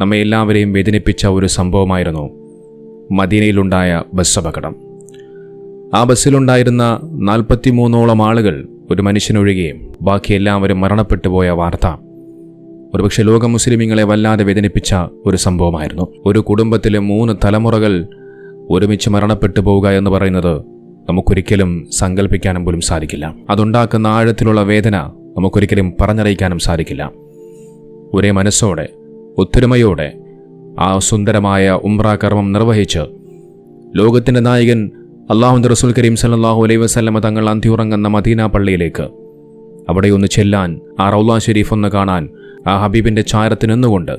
നമ്മെ എല്ലാവരെയും വേദനിപ്പിച്ച ഒരു സംഭവമായിരുന്നു മദീനയിലുണ്ടായ ബസ് അപകടം. ആ ബസ്സിലുണ്ടായിരുന്ന 43ഓളം ആളുകൾ, ഒരു മനുഷ്യനൊഴികെയും ബാക്കി എല്ലാവരും മരണപ്പെട്ടു പോയ വാർത്ത ഒരുപക്ഷെ ലോക മുസ്ലിമീങ്ങളെ വല്ലാതെ വേദനിപ്പിച്ച ഒരു സംഭവമായിരുന്നു. ഒരു കുടുംബത്തിലെ 3 തലമുറകൾ ഒരുമിച്ച് മരണപ്പെട്ടു പോവുക എന്ന് പറയുന്നത് നമുക്കൊരിക്കലും സങ്കല്പിക്കാനും പോലും സാധിക്കില്ല. അതുണ്ടാക്കുന്ന ആഴത്തിലുള്ള വേദന നമുക്കൊരിക്കലും പറഞ്ഞറിയിക്കാനും സാധിക്കില്ല. ഒരേ മനസ്സോടെ ഒത്തൊരുമയോടെ ആ സുന്ദരമായ ഉംറ കർമ്മം നിർവഹിച്ച് ലോകത്തിൻ്റെ നായകൻ അല്ലാഹുവിൻ്റെ റസൂൽ കരീം സല്ലല്ലാഹു അലൈഹി വസല്ലമ തങ്ങൾ അന്തിയുറങ്ങുന്ന മദീന പള്ളിയിലേക്ക് അവിടെ ഒന്ന് ചെല്ലാൻ, ആ റൗള ഷരീഫ് ഒന്ന് കാണാൻ, ആ ഹബീബിൻ്റെ ചാരത്ത് നിന്നുകൊണ്ട്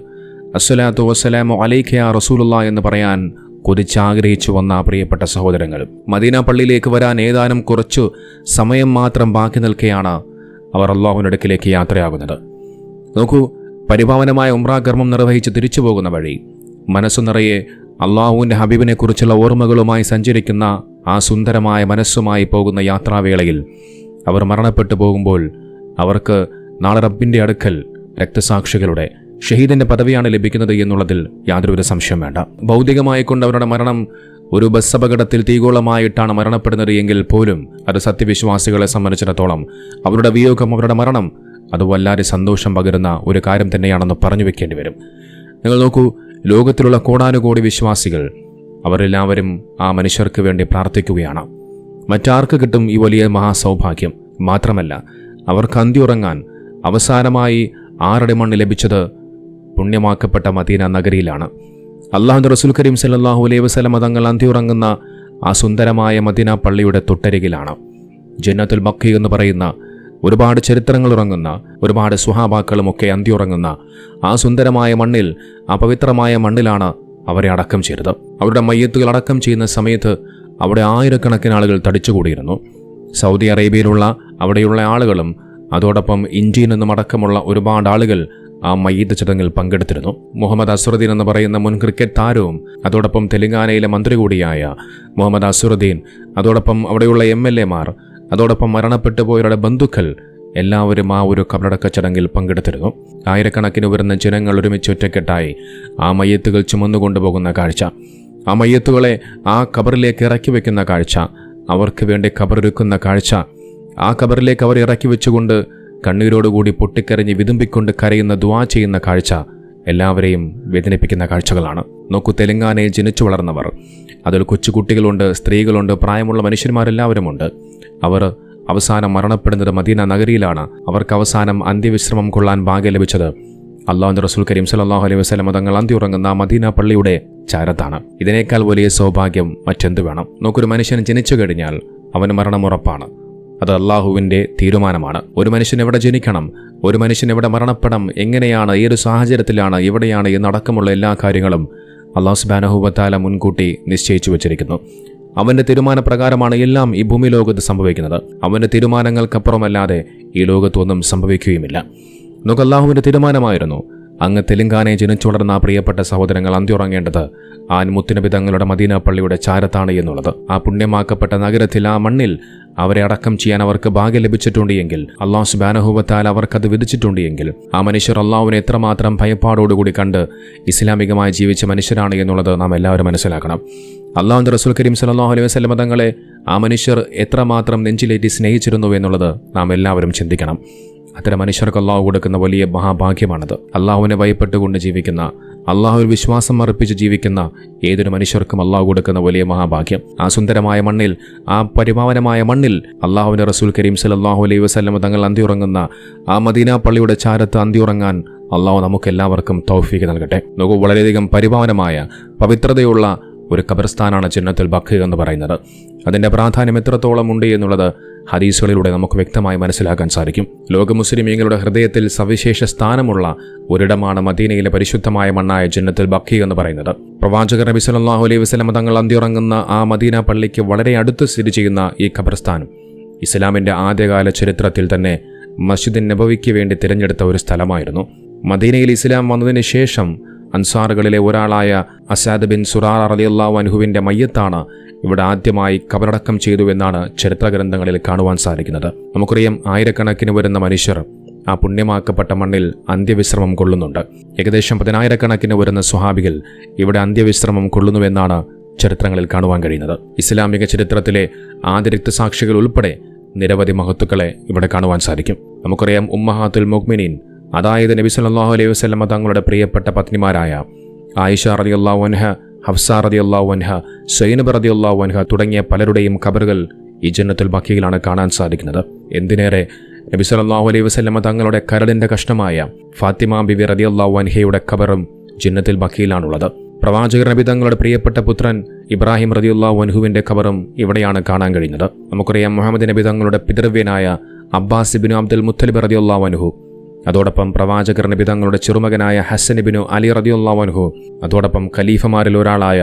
അസ്സലാത്തു വസ്സലാമു അലൈക യാ റസൂലുള്ളാഹ് എന്ന് പറയാൻ കൊതിച്ചാഗ്രഹിച്ചു വന്ന പ്രിയപ്പെട്ട സഹോദരങ്ങൾ, മദീന പള്ളിയിലേക്ക് വരാൻ ഏതാനും കുറച്ചു സമയം മാത്രം ബാക്കി നിൽക്കെയാണ് അവർ അല്ലാഹുവിൻ്റെ അടുക്കിലേക്ക് യാത്രയാകുന്നത്. നോക്കൂ, പരിപാവനമായ ഉംറ കർമ്മം നിർവഹിച്ച് തിരിച്ചു പോകുന്ന വഴി മനസ്സു നിറയെ അല്ലാഹുവിൻ്റെ ഹബീബിനെ കുറിച്ചുള്ള ഓർമ്മകളുമായി സഞ്ചരിക്കുന്ന ആ സുന്ദരമായ മനസ്സുമായി പോകുന്ന യാത്രാവേളയിൽ അവർ മരണപ്പെട്ടു പോകുമ്പോൾ അവർക്ക് നാളെ റബ്ബിൻ്റെ അടുക്കൽ രക്തസാക്ഷികളുടെ ഷഹീദിൻ്റെ പദവിയാണ് ലഭിക്കുന്നത് എന്നുള്ളതിൽ യാതൊരു സംശയം വേണ്ട. ഭൗതികമായി കൊണ്ട് അവരുടെ മരണം ഒരു ബസ് അപകടത്തിൽ തീഗോളമായിട്ടാണ് മരണപ്പെടുന്നത് എങ്കിൽ പോലും അത് സത്യവിശ്വാസികളെ സംബന്ധിച്ചിടത്തോളം അവരുടെ വിയോഗം, അവരുടെ മരണം അത് വല്ലാതെ സന്തോഷം പകരുന്ന ഒരു കാര്യം തന്നെയാണെന്ന് പറഞ്ഞു വെക്കേണ്ടി വരും. നിങ്ങൾ നോക്കൂ, ലോകത്തിലുള്ള കോടാനുകോടി വിശ്വാസികൾ അവരെല്ലാവരും ആ മനുഷ്യർക്ക് വേണ്ടി പ്രാർത്ഥിക്കുകയാണ്. മറ്റാർക്ക് കിട്ടും ഈ വലിയ മഹാസൗഭാഗ്യം? മാത്രമല്ല, അവർക്ക് അന്തിയുറങ്ങാൻ അവസാനമായി ആരുടെ മണ്ണ് ലഭിച്ചത് പുണ്യമാക്കപ്പെട്ട മദീന നഗരിയിലാണ്. അല്ലാഹുവിൻ്റെ റസൂൽ കരീം സല്ലല്ലാഹു അലൈഹി വസല്ലമ തങ്ങൾ അന്തിയുറങ്ങുന്ന ആ സുന്ദരമായ മദീന പള്ളിയുടെ തൊട്ടരികിലാണ്. ജന്നത്തുൽ ബഖീ എന്ന് പറയുന്ന ഒരുപാട് ചരിത്രങ്ങൾ ഉറങ്ങുന്ന, ഒരുപാട് സ്വഹാബാക്കളുമൊക്കെ അന്തിയുറങ്ങുന്ന ആ സുന്ദരമായ മണ്ണിൽ, ആ പവിത്രമായ മണ്ണിലാണ് അവരെ അടക്കം ചെയ്തത്. അവരുടെ മയ്യത്തുകൾ അടക്കം ചെയ്യുന്ന സമയത്ത് അവിടെ ആയിരക്കണക്കിന് ആളുകൾ തടിച്ചുകൂടിയിരുന്നു. സൗദി അറേബ്യയിലുള്ള അവിടെയുള്ള ആളുകളും അതോടൊപ്പം ഇന്ത്യയിൽ നിന്നും അടക്കമുള്ള ഒരുപാട് ആളുകൾ ആ മയ്യത്ത് ചടങ്ങിൽ പങ്കെടുത്തിരുന്നു. മുഹമ്മദ് അസ്റുദ്ദീൻ എന്ന് പറയുന്ന മുൻ ക്രിക്കറ്റ് താരവും അതോടൊപ്പം തെലങ്കാനയിലെ മന്ത്രി കൂടിയായ മുഹമ്മദ് അസ്റുദ്ദീൻ, അതോടൊപ്പം അവിടെയുള്ള MLA മാർ, അതോടൊപ്പം മരണപ്പെട്ടു പോയവരുടെ ബന്ധുക്കൾ എല്ലാവരും ആ ഒരു കബറടക്ക ചടങ്ങിൽ പങ്കെടുത്തിരുന്നു. ആയിരക്കണക്കിന് വരുന്ന ജനങ്ങൾ ഒരുമിച്ച് ഒറ്റക്കെട്ടായി ആ മയ്യത്തുകൾ ചുമന്നുകൊണ്ടുപോകുന്ന കാഴ്ച, ആ മയ്യത്തുകളെ ആ ഖബറിലേക്ക് ഇറക്കി വെക്കുന്ന കാഴ്ച, അവർക്ക് വേണ്ടി ഖബറൊരുക്കുന്ന കാഴ്ച, ആ ഖബറിലേക്ക് അവർ ഇറക്കി വെച്ചുകൊണ്ട് കണ്ണീരോടുകൂടി പൊട്ടിക്കരഞ്ഞ് വിതുമ്പിക്കൊണ്ട് കരയുന്ന, ദുആ ചെയ്യുന്ന കാഴ്ച എല്ലാവരെയും വേദനിപ്പിക്കുന്ന കാഴ്ചകളാണ്. നോക്കൂ, തെലങ്കാനയിൽ ജനിച്ചു വളർന്നവർ, അതിൽ കൊച്ചുകുട്ടികളുണ്ട്, സ്ത്രീകളുണ്ട്, പ്രായമുള്ള മനുഷ്യന്മാരെല്ലാവരുമുണ്ട്. അവർ അവസാനം മരണപ്പെടുന്നത് മദീന നഗരിയിലാണ്. അവർക്ക് അവസാനം അന്ത്യവിശ്രമം കൊള്ളാൻ ഭാഗ്യം ലഭിച്ചത് അല്ലാഹുവിൻ്റെ റസൂൽ കരീം സല്ലല്ലാഹു അലൈഹി വസല്ലമ തങ്ങൾ അന്തിയുറങ്ങുന്ന മദീന പള്ളിയുടെ ചാരത്താണ്. ഇതിനേക്കാൾ വലിയ സൗഭാഗ്യം മറ്റെന്ത് വേണം? നോക്കൊരു മനുഷ്യൻ ജനിച്ചു കഴിഞ്ഞാൽ അവന് മരണമുറപ്പാണ്. അത് അല്ലാഹുവിൻ്റെ തീരുമാനമാണ്. ഒരു മനുഷ്യൻ എവിടെ ജനിക്കണം, ഒരു മനുഷ്യൻ എവിടെ മരണപ്പെടണം, എങ്ങനെയാണ്, ഏതൊരു സാഹചര്യത്തിലാണ്, എവിടെയാണ് എന്നടക്കമുള്ള എല്ലാ കാര്യങ്ങളും അല്ലാഹു സുബ്ഹാനഹു വ തആല മുൻകൂട്ടി നിശ്ചയിച്ചു വച്ചിരിക്കുന്നു. അവൻ്റെ തീരുമാനപ്രകാരമാണ് എല്ലാം ഈ ഭൂമി ലോകത്ത് സംഭവിക്കുന്നത്. അവൻ്റെ തീരുമാനങ്ങൾക്കപ്പുറമല്ലാതെ ഈ ലോകത്തൊന്നും സംഭവിക്കുകയുമില്ല. നമുക്ക് അല്ലാഹുവിൻ്റെ തീരുമാനമായിരുന്നു അങ്ങ് തെലങ്കാനയെ ജനിച്ചു വളർന്ന പ്രിയപ്പെട്ട സഹോദരങ്ങൾ അന്തിയുറങ്ങേണ്ടത് ആ മുത്തുനബി തങ്ങളുടെ മദീന പള്ളിയുടെ ചാരത്താണ് എന്നുള്ളത്. ആ പുണ്യമാക്കപ്പെട്ട നഗരത്തിൽ, ആ മണ്ണിൽ അവരെ അടക്കം ചെയ്യാൻ അവർക്ക് ഭാഗ്യം ലഭിച്ചിട്ടുണ്ട് എങ്കിൽ, അല്ലാഹു സുബ്ഹാനഹു വ തആല അവർക്കത് വിധിച്ചിട്ടുണ്ട് എങ്കിൽ, ആ മനുഷ്യർ അല്ലാഹുവിനെ എത്രമാത്രം ഭയപ്പാടോടുകൂടി കണ്ട് ഇസ്ലാമികമായി ജീവിച്ച മനുഷ്യരാണ് എന്നുള്ളത് നാം എല്ലാവരും മനസ്സിലാക്കണം. അല്ലാഹുവിൻ്റെ റസൂൽ കരീം സല്ലല്ലാഹു അലൈഹി വസല്ലമ തങ്ങളെ ആ മനുഷ്യർ എത്രമാത്രം നെഞ്ചിലേറ്റി സ്നേഹിച്ചിരുന്നു എന്നുള്ളത് നാം എല്ലാവരും ചിന്തിക്കണം. അത്തരം മനുഷ്യർക്ക് അല്ലാഹു കൊടുക്കുന്ന വലിയ മഹാഭാഗ്യമാണത്. അല്ലാഹുവിനെ ഭയപ്പെട്ടുകൊണ്ട് ജീവിക്കുന്ന, അല്ലാഹുവിൽ വിശ്വാസം അർപ്പിച്ച് ജീവിക്കുന്ന ഏതൊരു മനുഷ്യർക്കും അല്ലാഹു കൊടുക്കുന്ന വലിയ മഹാഭാഗ്യം. ആ സുന്ദരമായ മണ്ണിൽ, ആ പരിപാവനമായ മണ്ണിൽ അല്ലാഹുവിൻ്റെ റസൂൽ കരീം സല്ലല്ലാഹു അലൈഹി വസല്ലമ തങ്ങൾ അന്തിയുറങ്ങുന്ന ആ മദീന പള്ളിയുടെ ചാരത്ത് അന്തിയുറങ്ങാൻ അല്ലാഹു നമുക്കെല്ലാവർക്കും തൗഫീഖ് നൽകട്ടെ. നമുക്ക് വളരെയധികം പരിപാവനമായ, പവിത്രതയുള്ള ഒരു ഖബർസ്ഥാനാണ് ജന്നത്തുൽ ബഖീ എന്ന് പറയുന്നത്. അതിൻ്റെ പ്രാധാന്യം എത്രത്തോളം ഉണ്ട് എന്നുള്ളത് ഹദീസുകളിലൂടെ നമുക്ക് വ്യക്തമായി മനസ്സിലാക്കാൻ സാധിക്കും. ലോക മുസ്ലിമീങ്ങളുടെ ഹൃദയത്തിൽ സവിശേഷ സ്ഥാനമുള്ള ഒരിടമാണ് മദീനയിലെ പരിശുദ്ധമായ മണ്ണായ ജന്നത്തുൽ ബഖീ എന്ന് പറയുന്നത്. പ്രവാചകർ നബി സല്ലല്ലാഹു അലൈഹി വസല്ലമ തങ്ങൾ അന്തിയുറങ്ങുന്ന ആ മദീന പള്ളിക്ക് വളരെ അടുത്ത് സ്ഥിതി ചെയ്യുന്ന ഈ ഖബർസ്ഥാൻ ഇസ്ലാമിൻ്റെ ആദ്യകാല ചരിത്രത്തിൽ തന്നെ മസ്ജിദ് നബവിക്ക് വേണ്ടി തിരഞ്ഞെടുത്ത ഒരു സ്ഥലമായിരുന്നു. മദീനയിൽ ഇസ്ലാം വന്നതിന് ശേഷം അൻസാറുകളിലെ ഒരാളായ അസാദ് ബിൻ സുറാറ റളിയല്ലാഹു അൻഹുവിൻ്റെ മയ്യത്താണ് ഇവിടെ ആദ്യമായി കബറടക്കം ചെയ്തുവെന്നാണ് ചരിത്ര ഗ്രന്ഥങ്ങളിൽ കാണുവാൻ സാധിക്കുന്നത്. നമുക്കറിയാം, ആയിരക്കണക്കിന് വരുന്ന മനുഷ്യർ ആ പുണ്യമാക്കപ്പെട്ട മണ്ണിൽ അന്ത്യവിശ്രമം കൊള്ളുന്നുണ്ട്. ഏകദേശം 10,000 വരുന്ന സ്വഹാബികൾ ഇവിടെ അന്ത്യവിശ്രമം കൊള്ളുന്നുവെന്നാണ് ചരിത്രങ്ങളിൽ കാണുവാൻ കഴിയുന്നത്. ഇസ്ലാമിക ചരിത്രത്തിലെ ആദ്യ രക്തസാക്ഷികൾ ഉൾപ്പെടെ നിരവധി മഹത്തുക്കളെ ഇവിടെ കാണുവാൻ സാധിക്കും. നമുക്കറിയാം, ഉമ്മഹാത്തുൽ മുഅ്മിനീൻ, അതായത് നബി സല്ലല്ലാഹു അലൈഹി വസല്ലമ തങ്ങളുടെ പ്രിയപ്പെട്ട പത്നിമാരായ ആയിഷ റളിയല്ലാഹു അൻഹ, ഹഫ്സ റളിയല്ലാഹു അൻഹ, സൈനബ് റളിയല്ലാഹു അൻഹ തുടങ്ങിയ പലരുടെയും ഖബറുകൾ ഈ ജന്നത്തുൽ ബഖീയിലാണ് കാണാൻ സാധിക്കുന്നത്. എന്തിനേറെ, നബി സല്ലല്ലാഹു അലൈഹി വസല്ലമ തങ്ങളുടെ കരളിന്റെ കഷ്ണമായ ഫാത്തിമ ബിബി റളിയല്ലാഹു അൻഹയുടെ ഖബറും ജന്നത്തുൽ ബഖീയിലാണുള്ളത്. പ്രവാചകർ നബി തങ്ങളുടെ പ്രിയപ്പെട്ട പുത്രൻ ഇബ്രാഹിം റളിയല്ലാഹു അൻഹുവിന്റെ ഖബറും ഇവിടെയാണ് കാണാൻ കഴിയുന്നത്. നമുക്കറിയാം, മുഹമ്മദ് നബി തങ്ങളുടെ പിതൃവ്യനായ അബ്ബാസ് ഇബ്നു അബ്ദുൽ മുത്തലിബ് റളിയല്ലാഹു അൻഹു, അതോടൊപ്പം പ്രവാചകർ നബി തങ്ങളുടെ ചെറുമകനായ ഹസൻ ഇബ്നു അലി റളിയല്ലാഹു അൻഹു, അതോടൊപ്പം ഖലീഫമാരിൽ ഒരാളായ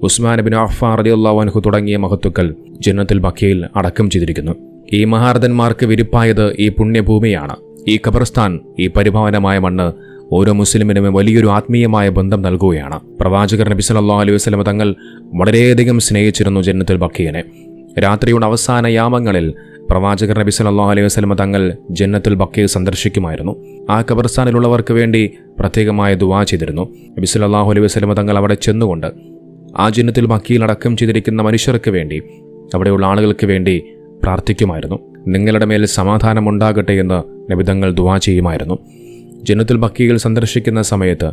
ഉസ്മാൻ ഇബ്നു അഫ്ഫാൻ റളിയല്ലാഹു അൻഹു തുടങ്ങിയ മഹത്തുക്കൾ ജന്നത്തുൽ ബഖീയിൽ അടക്കം ചെയ്തിരിക്കുന്നു. ഈ മഹാരഥന്മാർക്ക് വിരിപ്പായത് ഈ പുണ്യഭൂമിയാണ്. ഈ ഖബർസ്ഥാൻ, ഈ പരിപാവനമായ മണ്ണ് ഓരോ മുസ്ലിമിനും വലിയൊരു ആത്മീയമായ ബന്ധം നൽകുകയാണ്. പ്രവാചകർ നബി സല്ലല്ലാഹു അലൈഹി വസല്ലം തങ്ങൾ വളരെയധികം സ്നേഹിച്ചിരുന്നു ജന്നത്തുൽ ബഖീനെ. രാത്രിയുടെ അവസാന യാമങ്ങളിൽ പ്രവാചകർ നബി സല്ലല്ലാഹു അലൈഹി വസല്ലം തങ്ങൾ ജന്നത്തുൽ ബഖീ സന്ദർശിക്കുമായിരുന്നു. ആ ഖബർസ്ഥാനിലുള്ളവർക്ക് വേണ്ടി പ്രത്യേകമായ ദുആ ചെയ്തിരുന്നു. നബി സല്ലല്ലാഹു അലൈഹി വസല്ലം തങ്ങൾ അവിടെ ചെന്നുകൊണ്ട് ആ ജന്നത്തുൽ ബഖീയിൽ അടക്കം ചെയ്തിരിക്കുന്ന മനുഷ്യർക്ക് വേണ്ടി, അവിടെയുള്ള ആളുകൾക്ക് വേണ്ടി പ്രാർത്ഥിക്കുമായിരുന്നു. നിങ്ങളുടെ മേൽ സമാധാനമുണ്ടാകട്ടെ എന്ന് നബി തങ്ങൾ ദുആ ചെയ്യുമായിരുന്നു. ജന്നത്തുൽ ബഖീയിൽ സന്ദർശിക്കുന്ന സമയത്ത്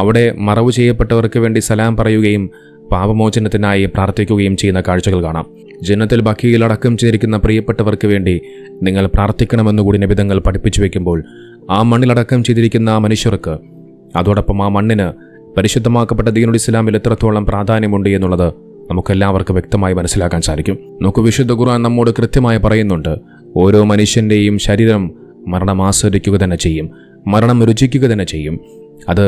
അവിടെ മറവു ചെയ്യപ്പെട്ടവർക്ക് വേണ്ടി സലാം പറയുകയും പാപമോചനത്തിനായി പ്രാർത്ഥിക്കുകയും ചെയ്യുന്ന കാഴ്ചകൾ കാണാം. ജന്നത്തുൽ ബഖീയിൽ അടക്കം ചെയ്തിരിക്കുന്ന പ്രിയപ്പെട്ടവർക്ക് വേണ്ടി നിങ്ങൾ പ്രാർത്ഥിക്കണമെന്നുകൂടി നബി തങ്ങൾ പഠിപ്പിച്ചു വെക്കുമ്പോൾ, ആ മണ്ണിലടക്കം ചെയ്തിരിക്കുന്ന ആ മനുഷ്യർക്ക്, അതോടൊപ്പം ആ മണ്ണിന് പരിശുദ്ധമാക്കപ്പെട്ട ദീനുൽ ഇസ്ലാമിൽ എത്രത്തോളം പ്രാധാന്യമുണ്ട് എന്നുള്ളത് നമുക്കെല്ലാവർക്കും വ്യക്തമായി മനസ്സിലാക്കാൻ സാധിക്കും. നമുക്ക് വിശുദ്ധ ഖുർആൻ നമ്മോട് കൃത്യമായി പറയുന്നുണ്ട്, ഓരോ മനുഷ്യൻ്റെയും ശരീരം മരണം ആസ്വദിക്കുക തന്നെ ചെയ്യും, മരണം രുചിക്കുക തന്നെ ചെയ്യും. അത്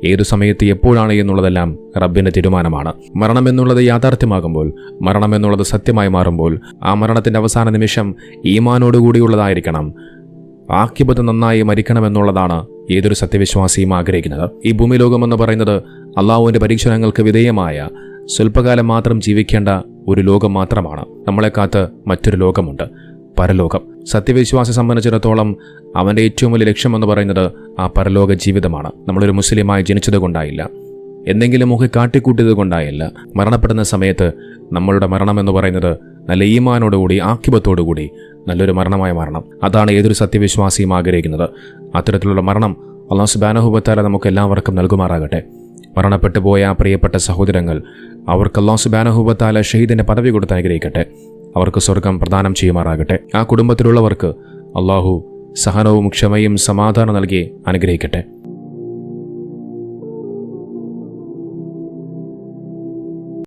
ഏതു സമയത്ത് എപ്പോഴാണ് എന്നുള്ളതെല്ലാം റബ്ബിൻ്റെ തീരുമാനമാണ്. മരണം എന്നുള്ളത് യാഥാർത്ഥ്യമാകുമ്പോൾ, മരണം എന്നുള്ളത് സത്യമായി മാറുമ്പോൾ, ആ മരണത്തിൻ്റെ അവസാന നിമിഷം ഈമാനോടുകൂടിയുള്ളതായിരിക്കണം. ആഖിബത്ത് നന്നായി മരിക്കണമെന്നുള്ളതാണ് ഏതൊരു സത്യവിശ്വാസിയും ആഗ്രഹിക്കുന്നത്. ഈ ഭൂമി ലോകമെന്ന് പറയുന്നത് അള്ളാഹുവിൻ്റെ പരീക്ഷണങ്ങൾക്ക് വിധേയമായ സ്വല്പകാലം മാത്രം ജീവിക്കേണ്ട ഒരു ലോകം മാത്രമാണ്. നമ്മളെ കാത്ത് മറ്റൊരു ലോകമുണ്ട്, പരലോകം. സത്യവിശ്വാസി സംബന്ധിച്ചിടത്തോളം അവൻ്റെ ഏറ്റവും വലിയ ലക്ഷ്യമെന്ന് പറയുന്നത് ആ പരലോക ജീവിതമാണ്. നമ്മളൊരു മുസ്ലിമായി ജനിച്ചത് കൊണ്ടായില്ല, എന്തെങ്കിലും ഒക്കെ കാട്ടിക്കൂട്ടിയത് കൊണ്ടായില്ല. മരണപ്പെടുന്ന സമയത്ത് നമ്മളുടെ മരണമെന്ന് പറയുന്നത് നല്ല ഈമാനോടുകൂടി, ആഖിബത്തോടുകൂടി നല്ലൊരു മരണമായ മരണം. അതാണ് ഏതൊരു സത്യവിശ്വാസിയും ആഗ്രഹിക്കുന്നത്. അത്തരത്തിലുള്ള മരണം അല്ലാഹു സുബ്ഹാനഹു വ തആല നമുക്ക് എല്ലാവർക്കും നൽകുമാറാകട്ടെ. മരണപ്പെട്ടു പോയ ആ പ്രിയപ്പെട്ട സഹോദരങ്ങൾ, അവർക്ക് അല്ലാഹു സുബ്ഹാനഹു വ തആല ഷഹീദിന്റെ പദവി കൊടുത്ത് അനുഗ്രഹിക്കട്ടെ. അവർക്ക് സ്വർഗം പ്രദാനം ചെയ്യുമാറാകട്ടെ. ആ കുടുംബത്തിലുള്ളവർക്ക് അല്ലാഹു സഹനവും ക്ഷമയും സമാധാനം നൽകി അനുഗ്രഹിക്കട്ടെ.